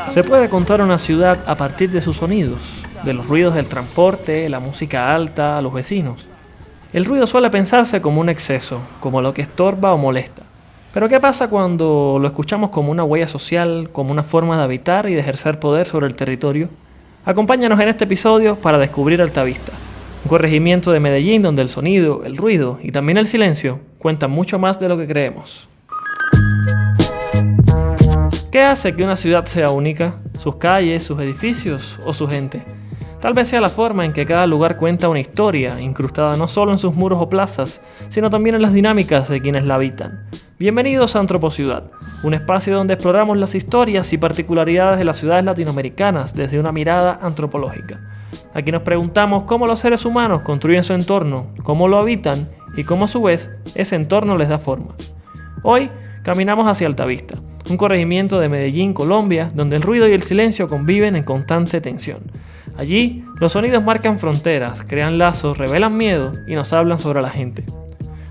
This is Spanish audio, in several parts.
Se puede contar una ciudad a partir de sus sonidos, de los ruidos del transporte, la música alta, los vecinos. El ruido suele pensarse como un exceso, como lo que estorba o molesta. Pero ¿qué pasa cuando lo escuchamos como una huella social, como una forma de habitar y de ejercer poder sobre el territorio? Acompáñanos en este episodio para descubrir Altavista, un corregimiento de Medellín donde el sonido, el ruido y también el silencio cuentan mucho más de lo que creemos. ¿Qué hace que una ciudad sea única? ¿Sus calles, sus edificios o su gente? Tal vez sea la forma en que cada lugar cuenta una historia, incrustada no solo en sus muros o plazas, sino también en las dinámicas de quienes la habitan. Bienvenidos a Antropociudad, un espacio donde exploramos las historias y particularidades de las ciudades latinoamericanas desde una mirada antropológica. Aquí nos preguntamos cómo los seres humanos construyen su entorno, cómo lo habitan y cómo a su vez ese entorno les da forma. Hoy caminamos hacia Altavista, un corregimiento de Medellín, Colombia, donde el ruido y el silencio conviven en constante tensión. Allí, los sonidos marcan fronteras, crean lazos, revelan miedo y nos hablan sobre la gente.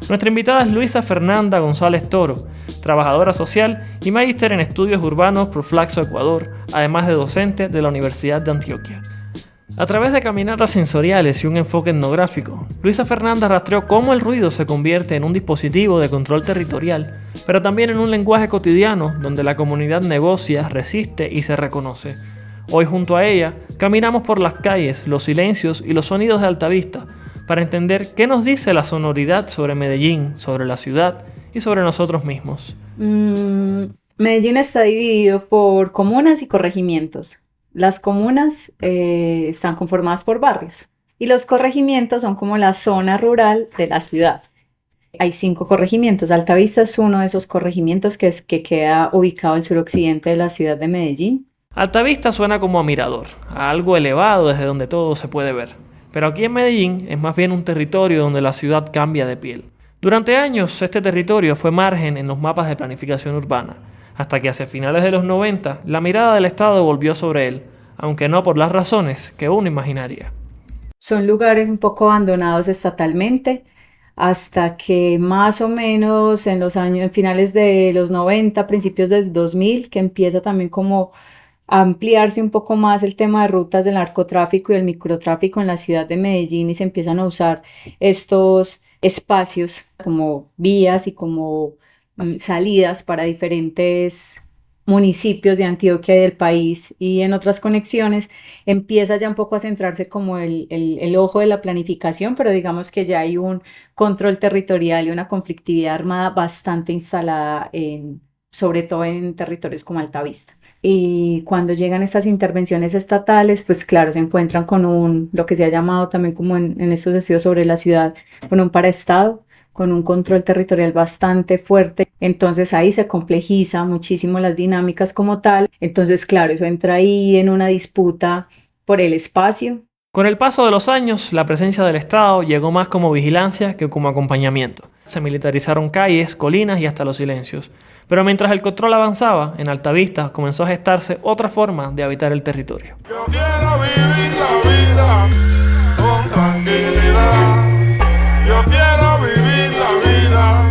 Nuestra invitada es Luisa Fernanda González Toro, trabajadora social y magíster en estudios urbanos por Flaxo, Ecuador, además de docente de la Universidad de Antioquia. A través de caminatas sensoriales y un enfoque etnográfico, Luisa Fernanda rastreó cómo el ruido se convierte en un dispositivo de control territorial, pero también en un lenguaje cotidiano donde la comunidad negocia, resiste y se reconoce. Hoy junto a ella, caminamos por las calles, los silencios y los sonidos de Altavista para entender qué nos dice la sonoridad sobre Medellín, sobre la ciudad y sobre nosotros mismos. Medellín está dividido por comunas y corregimientos. Las comunas están conformadas por barrios y los corregimientos son como la zona rural de la ciudad. Hay 5 corregimientos. Altavista es uno de esos corregimientos que queda ubicado al suroccidente de la ciudad de Medellín. Altavista suena como a mirador, a algo elevado desde donde todo se puede ver. Pero aquí en Medellín es más bien un territorio donde la ciudad cambia de piel. Durante años este territorio fue margen en los mapas de planificación urbana, hasta que hacia finales de los 90 la mirada del Estado volvió sobre él, aunque no por las razones que uno imaginaría. Son lugares un poco abandonados estatalmente, hasta que más o menos en finales de los 90, principios del 2000, que empieza también como a ampliarse un poco más el tema de rutas del narcotráfico y el microtráfico en la ciudad de Medellín y se empiezan a usar estos espacios como vías y como salidas para diferentes municipios de Antioquia y del país y en otras conexiones, empieza ya un poco a centrarse como el ojo de la planificación, pero digamos que ya hay un control territorial y una conflictividad armada bastante instalada sobre todo en territorios como Altavista. Y cuando llegan estas intervenciones estatales, pues claro, se encuentran con lo que se ha llamado también como en estos estudios sobre la ciudad, con un paraestado, con un control territorial bastante fuerte. Entonces ahí se complejiza muchísimo las dinámicas como tal. Entonces, claro, eso entra ahí en una disputa por el espacio. Con el paso de los años, la presencia del Estado llegó más como vigilancia que como acompañamiento. Se militarizaron calles, colinas y hasta los silencios. Pero mientras el control avanzaba, en Altavista comenzó a gestarse otra forma de habitar el territorio. Yo quiero vivir la vida con tranquilidad. Yo quiero vivir la vida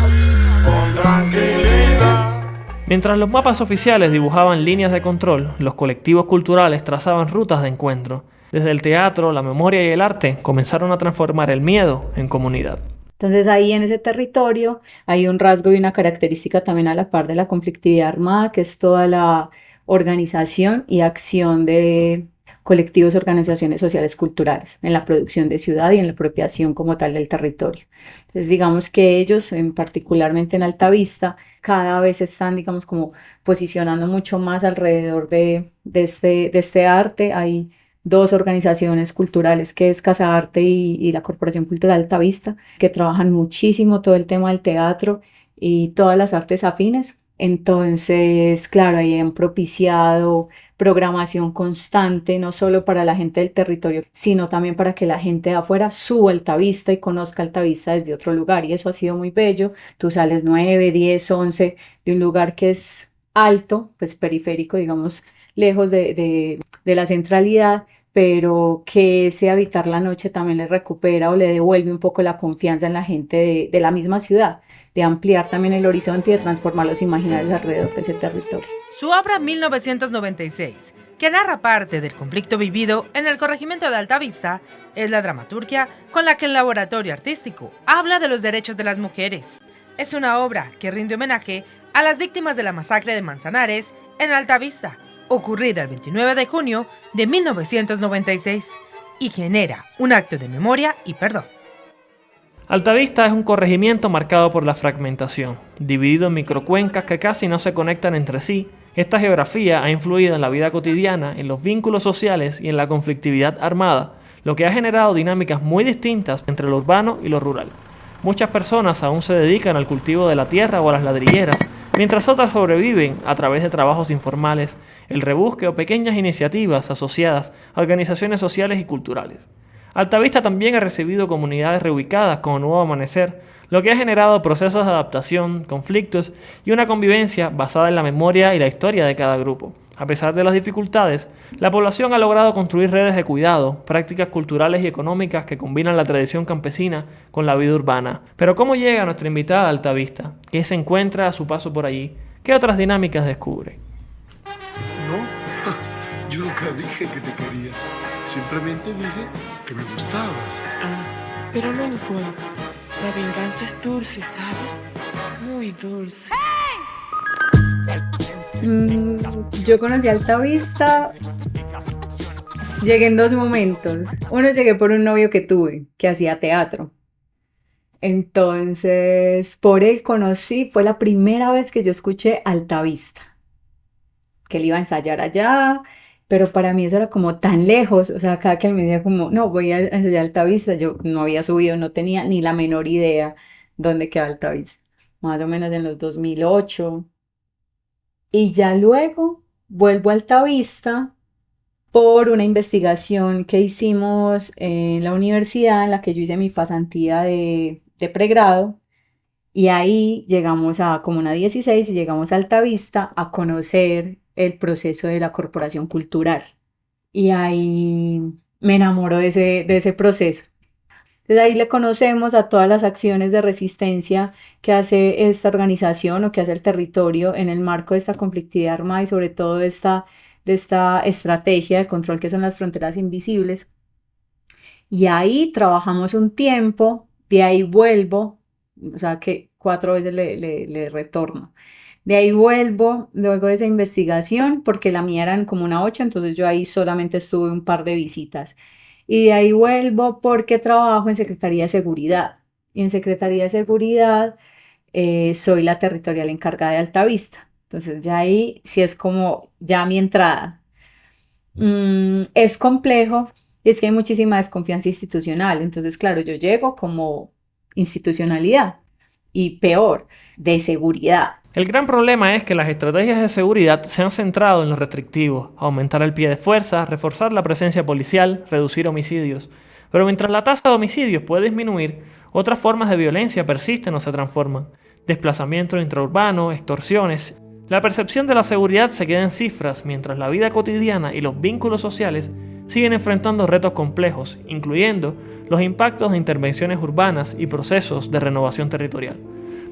con tranquilidad. Mientras los mapas oficiales dibujaban líneas de control, los colectivos culturales trazaban rutas de encuentro. Desde el teatro, la memoria y el arte comenzaron a transformar el miedo en comunidad. Entonces ahí en ese territorio hay un rasgo y una característica también a la par de la conflictividad armada, que es toda la organización y acción de colectivos y organizaciones sociales culturales en la producción de ciudad y en la apropiación como tal del territorio. Entonces digamos que ellos, particularmente en Altavista, cada vez están, digamos, como posicionando mucho más alrededor de este arte. Hay 2 organizaciones culturales, que es Casa Arte y la Corporación Cultural Altavista, que trabajan muchísimo todo el tema del teatro y todas las artes afines. Entonces, claro, ahí han propiciado programación constante, no solo para la gente del territorio, sino también para que la gente de afuera suba a Altavista y conozca Altavista desde otro lugar. Y eso ha sido muy bello. Tú sales 9, 10, 11 de un lugar que es alto, pues periférico, digamos, lejos de la centralidad, pero que ese habitar la noche también le recupera o le devuelve un poco la confianza en la gente de la misma ciudad, de ampliar también el horizonte y de transformar los imaginarios alrededor de ese territorio. Su obra 1996, que narra parte del conflicto vivido en el corregimiento de Altavista, es la dramaturgia con la que el laboratorio artístico habla de los derechos de las mujeres. Es una obra que rinde homenaje a las víctimas de la masacre de Manzanares en Altavista, ocurrida el 29 de junio de 1996, y genera un acto de memoria y perdón. Altavista es un corregimiento marcado por la fragmentación, dividido en microcuencas que casi no se conectan entre sí. Esta geografía ha influido en la vida cotidiana, en los vínculos sociales y en la conflictividad armada, lo que ha generado dinámicas muy distintas entre lo urbano y lo rural. Muchas personas aún se dedican al cultivo de la tierra o a las ladrilleras, mientras otras sobreviven a través de trabajos informales, el rebusque o pequeñas iniciativas asociadas a organizaciones sociales y culturales. Altavista también ha recibido comunidades reubicadas con Nuevo Amanecer, lo que ha generado procesos de adaptación, conflictos y una convivencia basada en la memoria y la historia de cada grupo. A pesar de las dificultades, la población ha logrado construir redes de cuidado, prácticas culturales y económicas que combinan la tradición campesina con la vida urbana. Pero ¿cómo llega nuestra invitada a Altavista? ¿Qué se encuentra a su paso por allí? ¿Qué otras dinámicas descubre? No, yo nunca dije que te quería. Simplemente dije que me gustabas. Pero no importa. La venganza es dulce, ¿sabes? Muy dulce. Yo conocí Altavista, llegué en dos momentos. Uno, llegué por un novio que tuve, que hacía teatro. Entonces, por él conocí, fue la primera vez que yo escuché Altavista, que él iba a ensayar allá, pero para mí eso era como tan lejos, o sea, cada que él me decía como, no, voy a ensayar Altavista, yo no había subido, no tenía ni la menor idea dónde queda Altavista, más o menos en los 2008. Y ya luego vuelvo a Altavista por una investigación que hicimos en la universidad en la que yo hice mi pasantía de pregrado, y ahí llegamos a Comuna 16 y llegamos a Altavista a conocer el proceso de la corporación cultural. Y ahí me enamoro de ese proceso. Desde ahí le conocemos a todas las acciones de resistencia que hace esta organización o que hace el territorio en el marco de esta conflictividad armada y sobre todo de esta estrategia de control que son las fronteras invisibles. Y ahí trabajamos un tiempo, de ahí vuelvo, o sea que 4 veces le retorno. De ahí vuelvo luego de esa investigación, porque la mía eran como una 8, entonces yo ahí solamente estuve un par de visitas. Y de ahí vuelvo porque trabajo en Secretaría de Seguridad. Y en Secretaría de Seguridad soy la territorial encargada de Altavista. Entonces ya ahí sí es como ya mi entrada. Es complejo, es que hay muchísima desconfianza institucional. Entonces, claro, yo llego como institucionalidad y peor, de seguridad. El gran problema es que las estrategias de seguridad se han centrado en lo restrictivo, aumentar el pie de fuerza, reforzar la presencia policial, reducir homicidios. Pero mientras la tasa de homicidios puede disminuir, otras formas de violencia persisten o se transforman. Desplazamiento intraurbano, extorsiones. La percepción de la seguridad se queda en cifras, mientras la vida cotidiana y los vínculos sociales siguen enfrentando retos complejos, incluyendo los impactos de intervenciones urbanas y procesos de renovación territorial.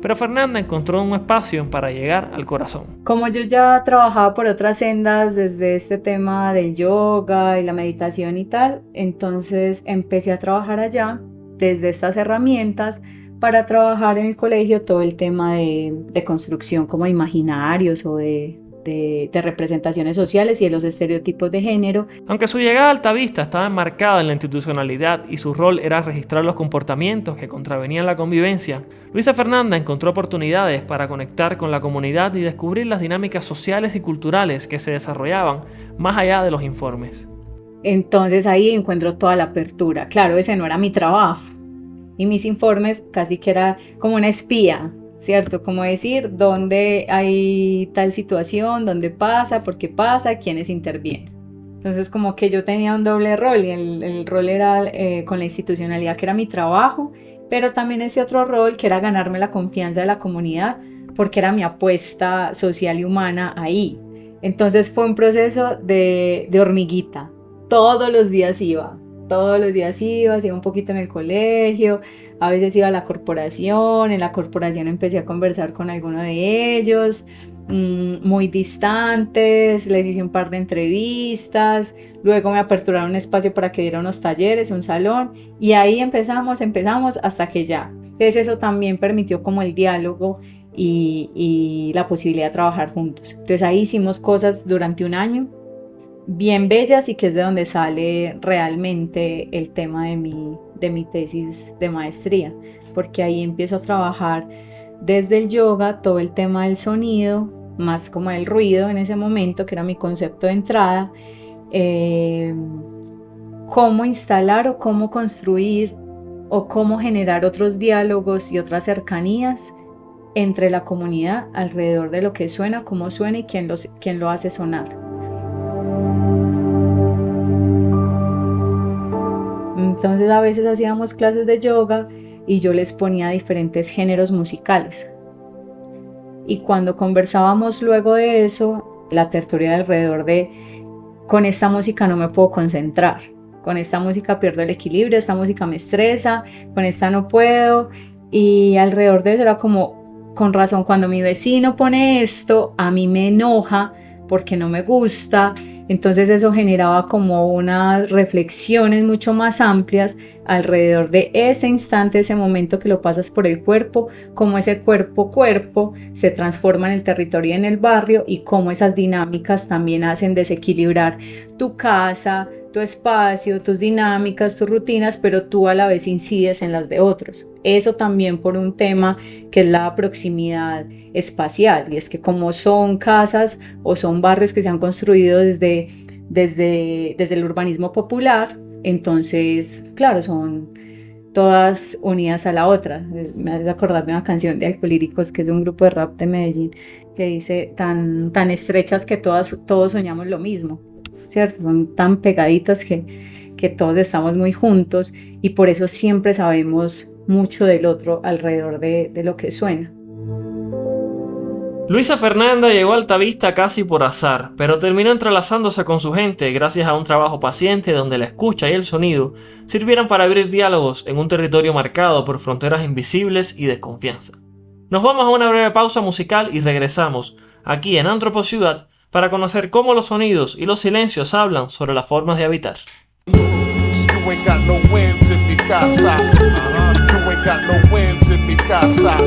Pero Fernanda encontró un espacio para llegar al corazón. Como yo ya trabajaba por otras sendas desde este tema del yoga y la meditación y tal, entonces empecé a trabajar allá desde estas herramientas para trabajar en el colegio todo el tema de construcción como imaginarios o de representaciones sociales y de los estereotipos de género. Aunque su llegada a Altavista estaba enmarcada en la institucionalidad y su rol era registrar los comportamientos que contravenían la convivencia, Luisa Fernanda encontró oportunidades para conectar con la comunidad y descubrir las dinámicas sociales y culturales que se desarrollaban más allá de los informes. Entonces ahí encuentro toda la apertura. Claro, ese no era mi trabajo y mis informes casi que era como una espía, ¿cierto? Como decir dónde hay tal situación, dónde pasa, por qué pasa, quiénes intervienen. Entonces como que yo tenía un doble rol y el rol era con la institucionalidad que era mi trabajo, pero también ese otro rol que era ganarme la confianza de la comunidad porque era mi apuesta social y humana ahí. Entonces fue un proceso de hormiguita, todos los días iba, hacía un poquito en el colegio, a veces iba a la corporación, en la corporación empecé a conversar con alguno de ellos, muy distantes, les hice un par de entrevistas, luego me aperturaron un espacio para que diera unos talleres, un salón, y ahí empezamos hasta que ya. Entonces eso también permitió como el diálogo y la posibilidad de trabajar juntos. Entonces ahí hicimos cosas durante un año bien bellas y que es de donde sale realmente el tema de mi tesis de maestría, porque ahí empiezo a trabajar desde el yoga todo el tema del sonido, más como el ruido en ese momento, que era mi concepto de entrada, cómo instalar o cómo construir o cómo generar otros diálogos y otras cercanías entre la comunidad alrededor de lo que suena, cómo suena y quién lo hace sonar. Entonces a veces hacíamos clases de yoga y yo les ponía diferentes géneros musicales. Y cuando conversábamos luego de eso, la tertulia alrededor de con esta música no me puedo concentrar, con esta música pierdo el equilibrio, esta música me estresa, con esta no puedo. Y alrededor de eso era como, con razón, cuando mi vecino pone esto, a mí me enoja porque no me gusta. Entonces eso generaba como unas reflexiones mucho más amplias alrededor de ese instante, ese momento que lo pasas por el cuerpo, cómo ese cuerpo se transforma en el territorio y en el barrio y cómo esas dinámicas también hacen desequilibrar tu casa, tu espacio, tus dinámicas, tus rutinas, pero tú a la vez incides en las de otros. Eso también por un tema que es la proximidad espacial, y es que como son casas o son barrios que se han construido desde el urbanismo popular, entonces, claro, son todas unidas a la otra. Me hace acordar de una canción de Alcolíricos, que es un grupo de rap de Medellín, que dice tan estrechas que todos soñamos lo mismo, ¿cierto? Son tan pegaditas que todos estamos muy juntos y por eso siempre sabemos mucho del otro alrededor de lo que suena. Luisa Fernanda llegó a Altavista casi por azar, pero terminó entrelazándose con su gente gracias a un trabajo paciente donde la escucha y el sonido sirvieron para abrir diálogos en un territorio marcado por fronteras invisibles y desconfianza. Nos vamos a una breve pausa musical y regresamos aquí en Antropociudad para conocer cómo los sonidos y los silencios hablan sobre las formas de habitar. You ain't got no wins en mi casa. You ain't got no wins en mi casa.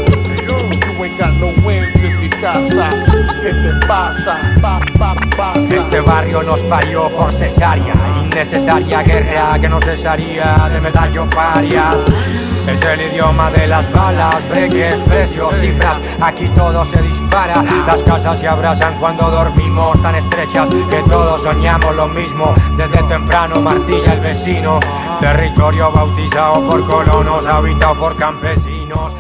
You ain't got no wins en mi casa. ¿Qué te pasa? Pasa. Este barrio nos parió por cesárea, innecesaria guerra que no cesaría de medallo parias. Es el idioma de las balas, breques, precios, cifras. Aquí todo se dispara. Las casas se abrazan cuando dormimos tan estrechas que todos soñamos lo mismo. Desde temprano martilla el vecino. Territorio bautizado por colonos, habitado por campesinos.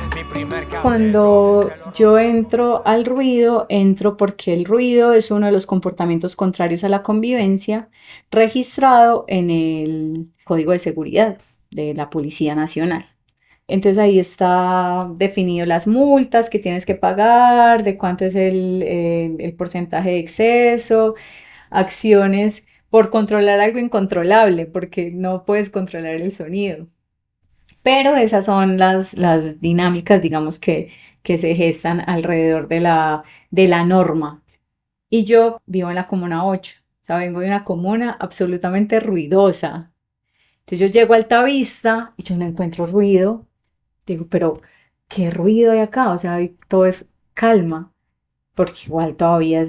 Cuando yo entro al ruido, entro porque el ruido es uno de los comportamientos contrarios a la convivencia registrado en el Código de Seguridad de la Policía Nacional. Entonces ahí está definido las multas que tienes que pagar, de cuánto es el porcentaje de exceso, acciones por controlar algo incontrolable, porque no puedes controlar el sonido. Pero esas son las dinámicas, digamos, que se gestan alrededor de la norma. Y yo vivo en la Comuna 8, o sea, vengo de una comuna absolutamente ruidosa. Entonces yo llego a Altavista y yo no encuentro ruido. Digo, pero ¿qué ruido hay acá? O sea, todo es calma, porque igual todavía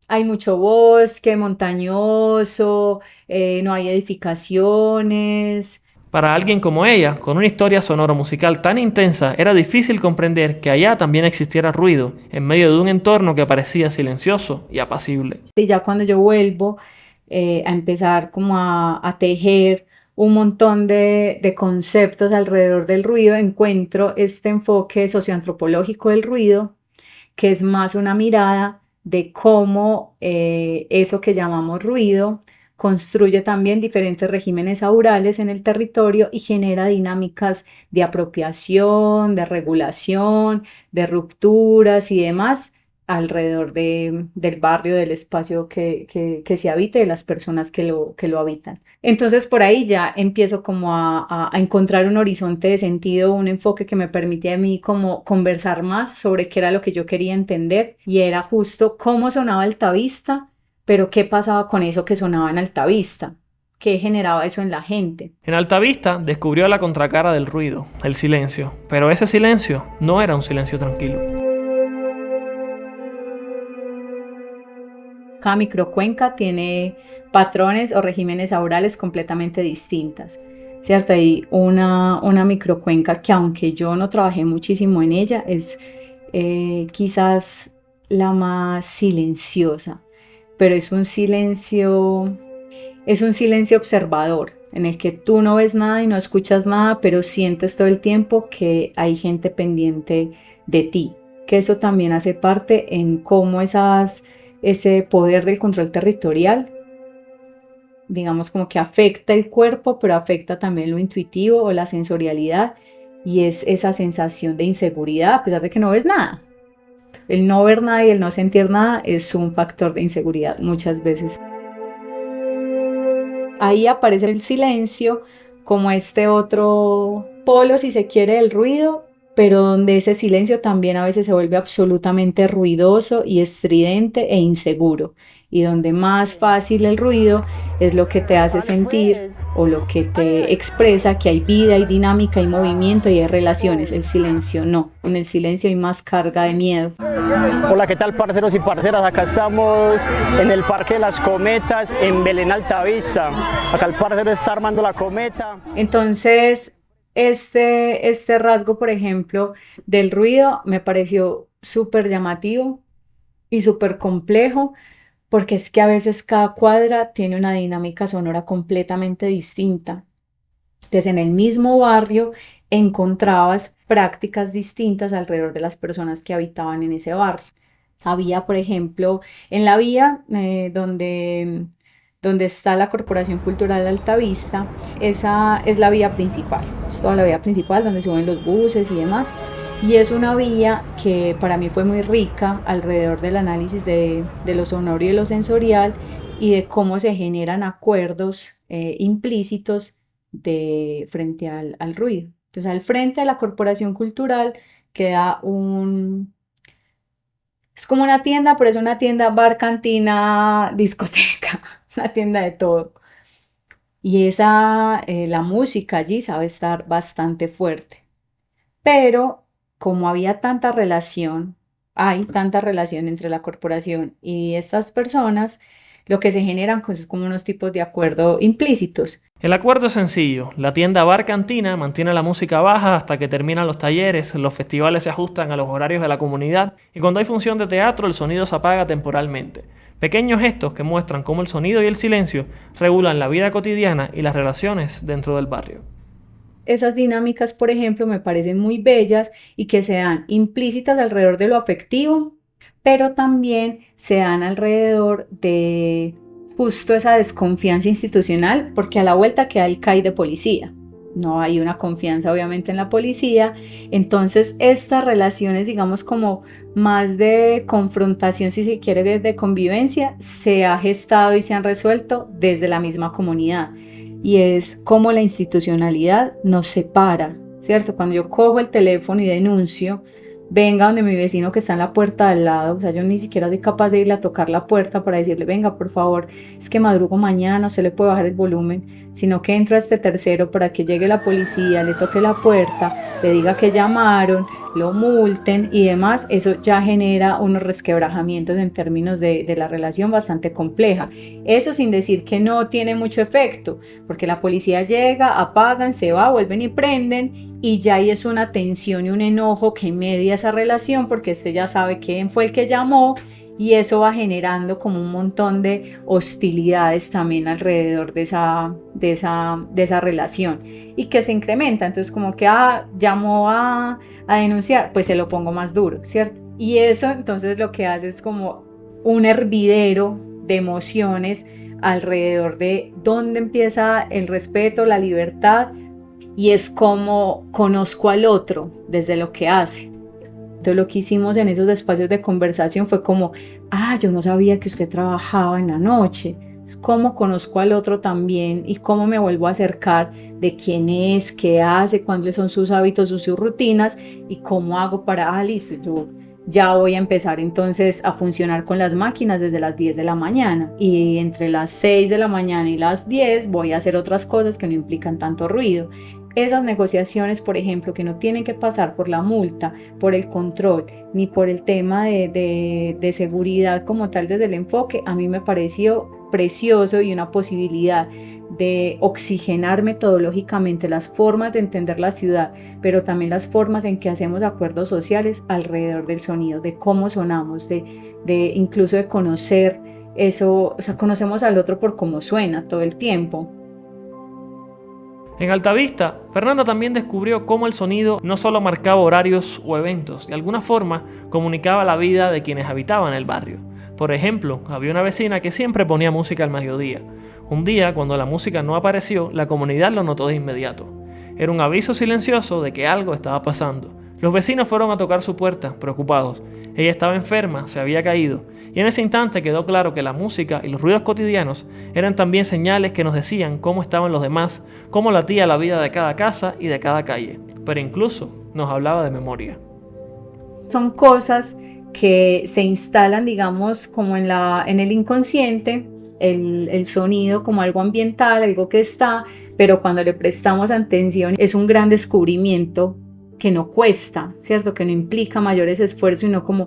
hay mucho bosque montañoso, no hay edificaciones. Para alguien como ella, con una historia sonoro-musical tan intensa, era difícil comprender que allá también existiera ruido, en medio de un entorno que parecía silencioso y apacible. Y ya cuando yo vuelvo a empezar como a tejer un montón de conceptos alrededor del ruido, encuentro este enfoque socioantropológico del ruido, que es más una mirada de cómo eso que llamamos ruido construye también diferentes regímenes aurales en el territorio y genera dinámicas de apropiación, de regulación, de rupturas y demás alrededor del barrio, del espacio que se habita y de las personas que lo habitan. Entonces por ahí ya empiezo como a encontrar un horizonte de sentido, un enfoque que me permite a mí como conversar más sobre qué era lo que yo quería entender, y era justo cómo sonaba Altavista, pero qué pasaba con eso que sonaba en Altavista, qué generaba eso en la gente. En Altavista descubrió la contracara del ruido, el silencio, pero ese silencio no era un silencio tranquilo. Cada microcuenca tiene patrones o regímenes aurales completamente distintas, ¿cierto? Hay una microcuenca que, aunque yo no trabajé muchísimo en ella, es quizás la más silenciosa, pero es un silencio observador, en el que tú no ves nada y no escuchas nada, pero sientes todo el tiempo que hay gente pendiente de ti, que eso también hace parte en cómo ese poder del control territorial, digamos, como que afecta el cuerpo, pero afecta también lo intuitivo o la sensorialidad, y es esa sensación de inseguridad a pesar de que no ves nada. El no ver nada y el no sentir nada es un factor de inseguridad muchas veces. Ahí aparece el silencio como este otro polo, si se quiere, del ruido, pero donde ese silencio también a veces se vuelve absolutamente ruidoso y estridente e inseguro, y donde más fácil el ruido es lo que te hace sentir o lo que te expresa que hay vida, hay dinámica, hay movimiento y hay relaciones. El silencio no, en el silencio hay más carga de miedo. Hola, ¿qué tal, parceros y parceras? Acá estamos en el Parque de las Cometas, en Belén, Altavista. Acá el parcero está armando la cometa. Entonces, este rasgo, por ejemplo, del ruido me pareció súper llamativo y súper complejo, porque es que a veces cada cuadra tiene una dinámica sonora completamente distinta. Entonces, en el mismo barrio encontrabas prácticas distintas alrededor de las personas que habitaban en ese barrio. Había, por ejemplo, en la vía donde está la Corporación Cultural Altavista, esa es la vía principal, es toda la vía principal donde se mueven los buses y demás, y es una vía que para mí fue muy rica alrededor del análisis de lo sonoro y de lo sensorial, y de cómo se generan acuerdos implícitos frente al ruido. Entonces, al frente de la Corporación Cultural queda es como una tienda, pero es una tienda bar, cantina, discoteca, una tienda de todo. Y la música allí sabe estar bastante fuerte. Pero como hay tanta relación entre la corporación y estas personas, lo que se generan pues, es como unos tipos de acuerdo implícitos. El acuerdo es sencillo. La tienda bar cantina mantiene la música baja hasta que terminan los talleres, los festivales se ajustan a los horarios de la comunidad, y cuando hay función de teatro el sonido se apaga temporalmente. Pequeños gestos que muestran cómo el sonido y el silencio regulan la vida cotidiana y las relaciones dentro del barrio. Esas dinámicas, por ejemplo, me parecen muy bellas y que se dan implícitas alrededor de lo afectivo, pero también se dan alrededor de justo esa desconfianza institucional, porque a la vuelta queda el CAI de policía. No hay una confianza obviamente en la policía, entonces estas relaciones, digamos, como más de confrontación, si se quiere, de convivencia, se ha gestado y se han resuelto desde la misma comunidad. Y es como la institucionalidad nos separa, ¿cierto? Cuando yo cojo el teléfono y denuncio, venga donde mi vecino que está en la puerta al lado, o sea, yo ni siquiera soy capaz de irle a tocar la puerta para decirle, venga, por favor, es que madrugo mañana, usted le puede bajar el volumen, sino que entro a este tercero para que llegue la policía, le toque la puerta, le diga que llamaron, lo multen y demás. Eso ya genera unos resquebrajamientos en términos de la relación bastante compleja. Eso sin decir que no tiene mucho efecto, porque la policía llega, apagan, se va, vuelven y prenden, y ya ahí es una tensión y un enojo que media esa relación, porque este ya sabe quién fue el que llamó, y eso va generando como un montón de hostilidades también alrededor de esa relación, y que se incrementa. Entonces como que llamó a denunciar, pues se lo pongo más duro, ¿cierto? Y eso entonces lo que hace es como un hervidero de emociones alrededor de dónde empieza el respeto, la libertad, y es como conozco al otro desde lo que hace. Entonces lo que hicimos en esos espacios de conversación fue como, yo no sabía que usted trabajaba en la noche. ¿Cómo conozco al otro también y cómo me vuelvo a acercar de quién es, qué hace, cuáles son sus hábitos, sus rutinas y cómo hago para, listo, yo ya voy a empezar entonces a funcionar con las máquinas desde las 10 de la mañana y entre las 6 de la mañana y las 10 voy a hacer otras cosas que no implican tanto ruido. Esas negociaciones, por ejemplo, que no tienen que pasar por la multa, por el control, ni por el tema de seguridad como tal desde el enfoque, a mí me pareció precioso y una posibilidad de oxigenar metodológicamente las formas de entender la ciudad, pero también las formas en que hacemos acuerdos sociales alrededor del sonido, de cómo sonamos, de incluso de conocer eso, o sea, conocemos al otro por cómo suena todo el tiempo. En Altavista, Fernanda también descubrió cómo el sonido no solo marcaba horarios o eventos, de alguna forma comunicaba la vida de quienes habitaban el barrio. Por ejemplo, había una vecina que siempre ponía música al mediodía. Un día, cuando la música no apareció, la comunidad lo notó de inmediato. Era un aviso silencioso de que algo estaba pasando. Los vecinos fueron a tocar su puerta, preocupados. Ella estaba enferma, se había caído, y en ese instante quedó claro que la música y los ruidos cotidianos eran también señales que nos decían cómo estaban los demás, cómo latía la vida de cada casa y de cada calle, pero incluso nos hablaba de memoria. Son cosas que se instalan, digamos, como en el inconsciente, el sonido como algo ambiental, algo que está, pero cuando le prestamos atención es un gran descubrimiento que no cuesta, ¿cierto? Que no implica mayores esfuerzos, sino como,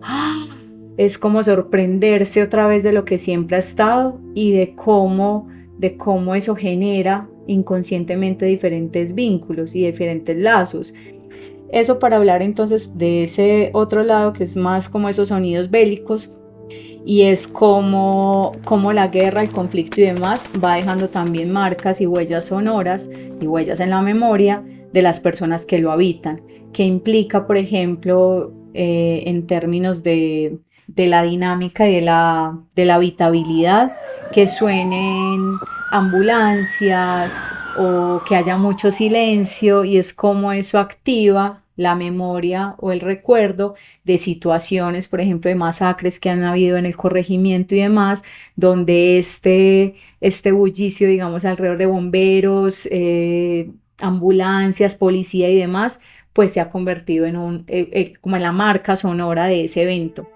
es como sorprenderse otra vez de lo que siempre ha estado y de cómo eso genera inconscientemente diferentes vínculos y diferentes lazos. Eso para hablar entonces de ese otro lado que es más como esos sonidos bélicos y es como la guerra, el conflicto y demás va dejando también marcas y huellas sonoras y huellas en la memoria de las personas que lo habitan, que implica, por ejemplo, en términos de la dinámica y de la habitabilidad, que suenen ambulancias o que haya mucho silencio y es como eso activa la memoria o el recuerdo de situaciones, por ejemplo, de masacres que han habido en el corregimiento y demás, donde este bullicio, digamos, alrededor de bomberos, ambulancias, policía y demás, pues se ha convertido en como en la marca sonora de ese evento.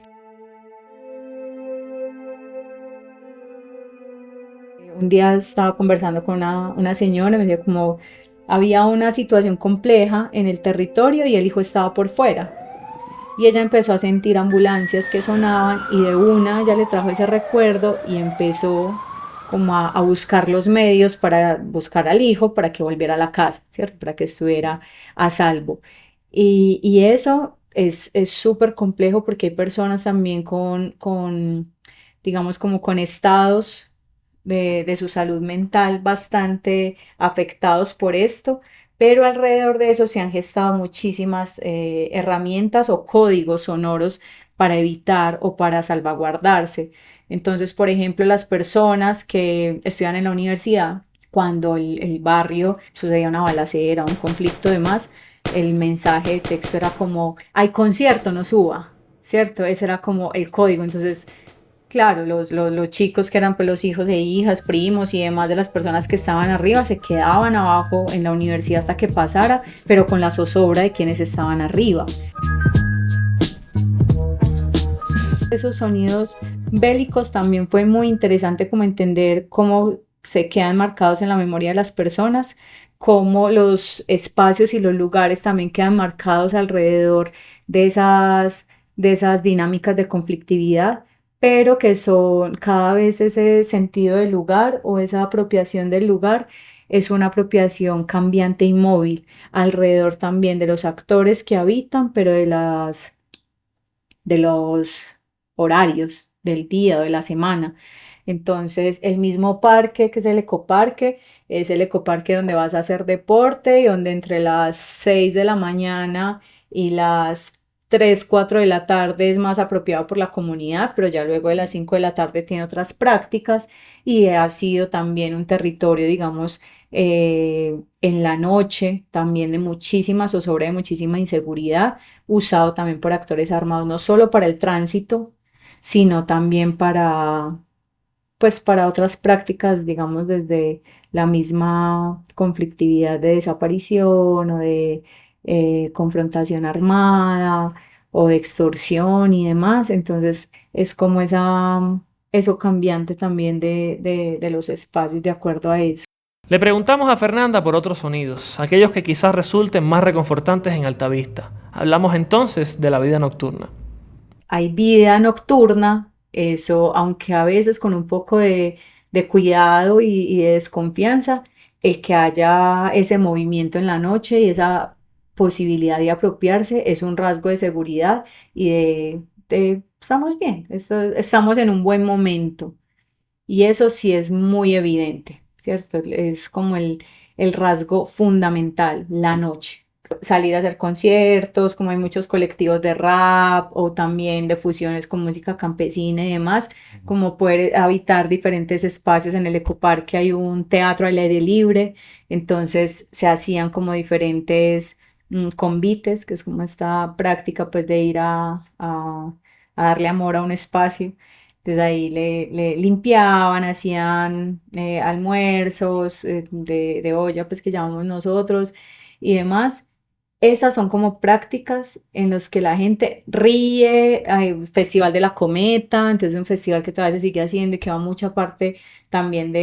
Un día estaba conversando con una señora, me decía como había una situación compleja en el territorio y el hijo estaba por fuera. Y ella empezó a sentir ambulancias que sonaban y de una ya le trajo ese recuerdo y empezó como a buscar los medios para buscar al hijo para que volviera a la casa, ¿cierto? Para que estuviera a salvo. Y eso es súper complejo porque hay personas también digamos, como con estados de su salud mental bastante afectados por esto, pero alrededor de eso se han gestado muchísimas herramientas o códigos sonoros para evitar o para salvaguardarse. Entonces, por ejemplo, las personas que estudian en la universidad, cuando el barrio sucedía una balacera, un conflicto y demás, el mensaje de texto era como, hay concierto, no suba, ¿cierto? Ese era como el código. Entonces, claro, los chicos que eran pues, los hijos e hijas, primos y demás de las personas que estaban arriba se quedaban abajo en la universidad hasta que pasara, pero con la zozobra de quienes estaban arriba. Esos sonidos bélicos también fue muy interesante como entender cómo se quedan marcados en la memoria de las personas, cómo los espacios y los lugares también quedan marcados alrededor de esas dinámicas de conflictividad, pero que son cada vez ese sentido del lugar o esa apropiación del lugar es una apropiación cambiante y móvil alrededor también de los actores que habitan, pero de los horarios del día o de la semana. Entonces, el mismo parque que es el ecoparque donde vas a hacer deporte y donde entre las 6 de la mañana y las 3, 4 de la tarde es más apropiado por la comunidad, pero ya luego de las 5 de la tarde tiene otras prácticas y ha sido también un territorio, digamos, en la noche, también de muchísima zozobra, de muchísima inseguridad, usado también por actores armados, no solo para el tránsito, sino también pues para otras prácticas, digamos, desde la misma conflictividad de desaparición o de confrontación armada o de extorsión y demás. Entonces es como eso cambiante también de los espacios de acuerdo a eso. Le preguntamos a Fernanda por otros sonidos, aquellos que quizás resulten más reconfortantes en Altavista. Hablamos entonces de la vida nocturna. Hay vida nocturna, eso, aunque a veces con un poco de cuidado y de desconfianza, el que haya ese movimiento en la noche y esa posibilidad de apropiarse es un rasgo de seguridad y estamos bien, estamos en un buen momento. Y eso sí es muy evidente, ¿cierto? Es como el rasgo fundamental, la noche. Salir a hacer conciertos, como hay muchos colectivos de rap o también de fusiones con música campesina y demás, como poder habitar diferentes espacios. En el Ecoparque hay un teatro al aire libre, entonces se hacían como diferentes convites, que es como esta práctica pues de ir a darle amor a un espacio. Entonces ahí le limpiaban, hacían almuerzos de olla, pues que llamamos nosotros y demás. Esas son como prácticas en las que la gente ríe. Hay Festival de la Cometa, entonces un festival que todavía se sigue haciendo y que va mucha parte también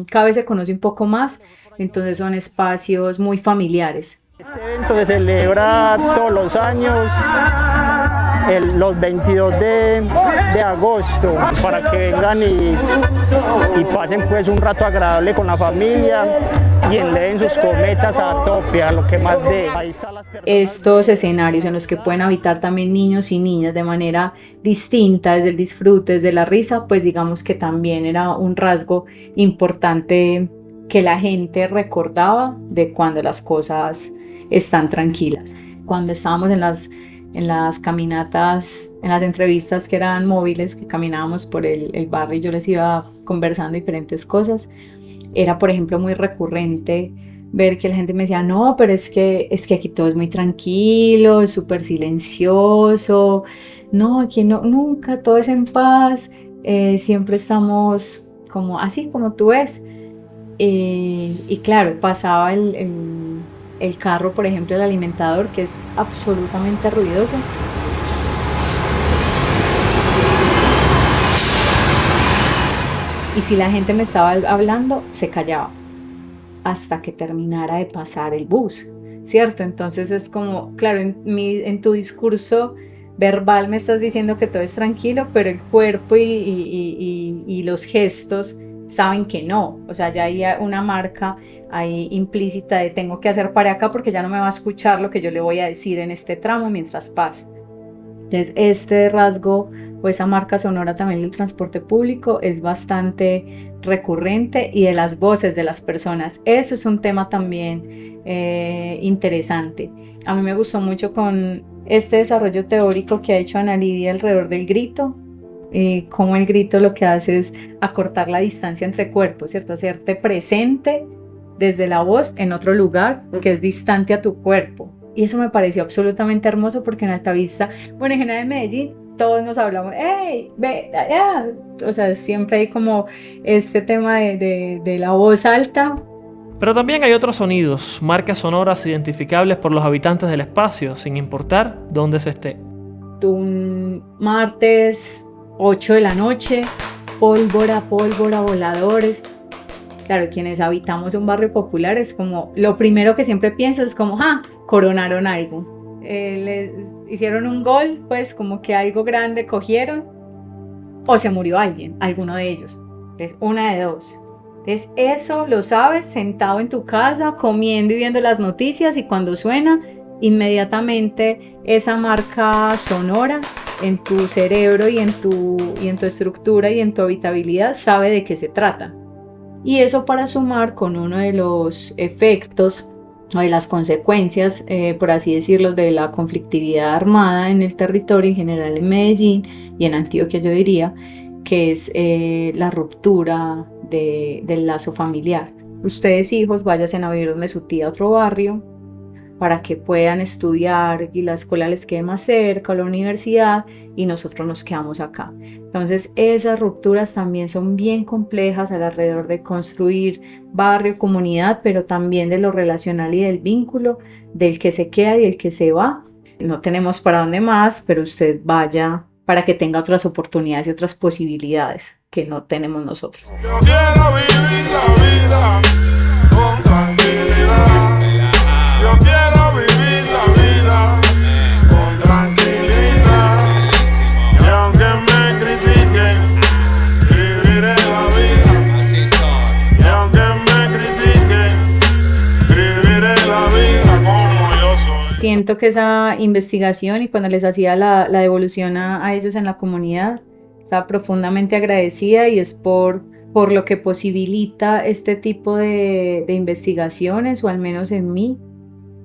cada vez se conoce un poco más, entonces son espacios muy familiares. Este evento se celebra todos los años, los 22 de agosto, para que vengan y pasen pues un rato agradable con la familia y enleen sus cometas a tope, a lo que más dé. Ahí están las personas. Estos escenarios en los que pueden habitar también niños y niñas de manera distinta, desde el disfrute, desde la risa, pues digamos que también era un rasgo importante que la gente recordaba de cuando las cosas están tranquilas. Cuando estábamos en las caminatas, en las entrevistas que eran móviles, que caminábamos por el barrio y yo les iba conversando diferentes cosas, era por ejemplo muy recurrente ver que la gente me decía, no, pero es que aquí todo es muy tranquilo, es súper silencioso, no, aquí no, nunca, todo es en paz, siempre estamos como así como tú ves. Y claro, pasaba el carro, por ejemplo, el alimentador, que es absolutamente ruidoso. Y si la gente me estaba hablando, se callaba hasta que terminara de pasar el bus, ¿cierto? Entonces es como, claro, en tu discurso verbal me estás diciendo que todo es tranquilo, pero el cuerpo y los gestos saben que no, o sea, ya hay una marca ahí implícita de tengo que hacer para acá porque ya no me va a escuchar lo que yo le voy a decir en este tramo mientras pasa. Entonces este rasgo o esa marca sonora también del transporte público es bastante recurrente, y de las voces de las personas, eso es un tema también interesante. A mí me gustó mucho con este desarrollo teórico que ha hecho Ana Lidia alrededor del grito, cómo el grito lo que hace es acortar la distancia entre cuerpos, ¿cierto? Hacerte presente desde la voz en otro lugar que es distante a tu cuerpo. Y eso me pareció absolutamente hermoso porque en Altavista, bueno, en general en Medellín, todos nos hablamos, ¡hey! ¡Ve! ¡Allá! O sea, siempre hay como este tema de la voz alta. Pero también hay otros sonidos, marcas sonoras identificables por los habitantes del espacio, sin importar dónde se esté. Un martes, 8 de la noche, pólvora, voladores. Claro, quienes habitamos un barrio popular es como, lo primero que siempre piensas es como, coronaron algo. Les hicieron un gol, pues como que algo grande cogieron, o se murió alguien, alguno de ellos. Es una de dos. Entonces eso lo sabes sentado en tu casa, comiendo y viendo las noticias, y cuando suena, inmediatamente esa marca sonora en tu cerebro y en tu estructura y en tu habitabilidad sabe de qué se trata. Y eso para sumar con uno de los efectos o de las consecuencias, por así decirlo, de la conflictividad armada en el territorio en general en Medellín y en Antioquia, yo diría, que es la ruptura del lazo familiar. ustedes hijos váyanse a vivir donde su tía a otro barrio para que puedan estudiar y la escuela les quede más cerca o la universidad y nosotros nos quedamos acá. Entonces esas rupturas también son bien complejas alrededor de construir barrio, comunidad, pero también de lo relacional y del vínculo del que se queda y el que se va. No tenemos para dónde más, pero usted vaya para que tenga otras oportunidades y otras posibilidades que no tenemos nosotros. Yo quiero vivir la vida con tranquilidad. Yo quiero vivir la vida con tranquilidad. Y aunque me critiquen, viviré la vida. Y aunque me critiquen, viviré la vida como yo soy. Siento que esa investigación y cuando les hacía la devolución a ellos en la comunidad, estaba profundamente agradecida y es por lo que posibilita este tipo de investigaciones, o al menos en mí,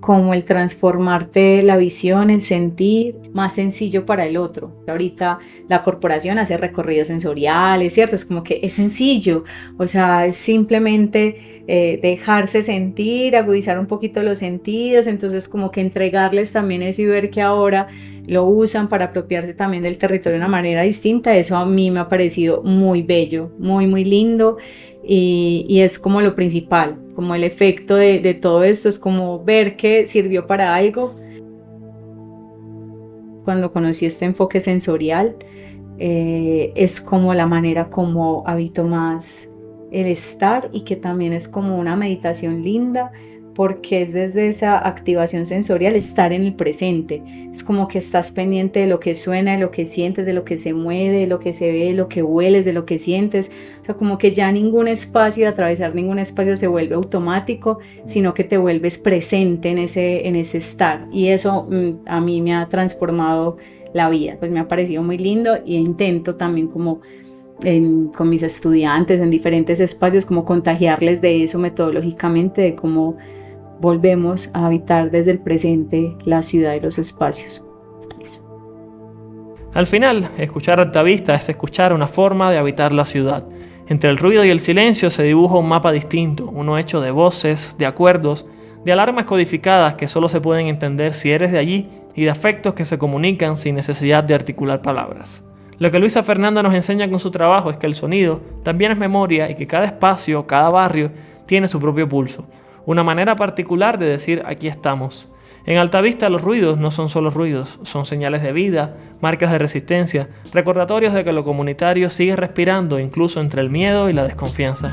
como el transformarte la visión, el sentir más sencillo para el otro. Ahorita la corporación hace recorridos sensoriales, ¿cierto? Es como que es sencillo, o sea, es simplemente dejarse sentir, agudizar un poquito los sentidos, entonces como que entregarles también eso y ver que ahora lo usan para apropiarse también del territorio de una manera distinta. Eso a mí me ha parecido muy bello, muy, muy lindo. Y es como lo principal, como el efecto de todo esto, es como ver que sirvió para algo. Cuando conocí este enfoque sensorial, es como la manera como habito más el estar, y que también es como una meditación linda, porque es desde esa activación sensorial estar en el presente. Es como que estás pendiente de lo que suena, de lo que sientes, de lo que se mueve, de lo que se ve, de lo que hueles, de lo que sientes. O sea, como que ya ningún espacio, atravesar ningún espacio se vuelve automático, sino que te vuelves presente en ese estar. Y eso a mí me ha transformado la vida, pues me ha parecido muy lindo, y intento también como con mis estudiantes en diferentes espacios como contagiarles de eso metodológicamente, de cómo volvemos a habitar desde el presente la ciudad y los espacios. Eso. Al final, escuchar Altavista es escuchar una forma de habitar la ciudad. Entre el ruido y el silencio se dibuja un mapa distinto, uno hecho de voces, de acuerdos, de alarmas codificadas que solo se pueden entender si eres de allí, y de afectos que se comunican sin necesidad de articular palabras. Lo que Luisa Fernanda nos enseña con su trabajo es que el sonido también es memoria, y que cada espacio, cada barrio, tiene su propio pulso, una manera particular de decir aquí estamos. En Altavista los ruidos no son solo ruidos, son señales de vida, marcas de resistencia, recordatorios de que lo comunitario sigue respirando incluso entre el miedo y la desconfianza.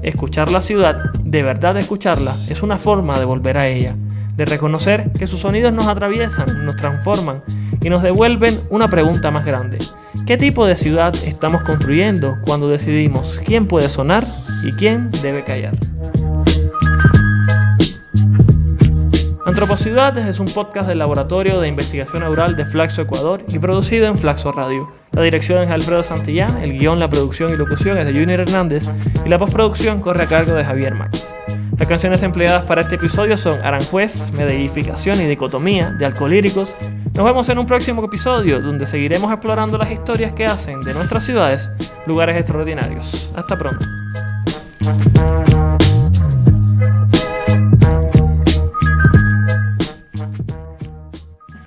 Escuchar la ciudad, de verdad escucharla, es una forma de volver a ella, de reconocer que sus sonidos nos atraviesan, nos transforman y nos devuelven una pregunta más grande. ¿Qué tipo de ciudad estamos construyendo cuando decidimos quién puede sonar y quién debe callar? Antropociudad es un podcast del Laboratorio de Investigación Neural de Flaxo Ecuador y producido en Flaxo Radio. La dirección es Alfredo Santillán, el guión, la producción y locución es de Junior Hernández y la postproducción corre a cargo de Javier Máquez. Las canciones empleadas para este episodio son Aranjuez, Medellificación y Dicotomía, de Alcolíricos. Nos vemos en un próximo episodio donde seguiremos explorando las historias que hacen de nuestras ciudades lugares extraordinarios. Hasta pronto.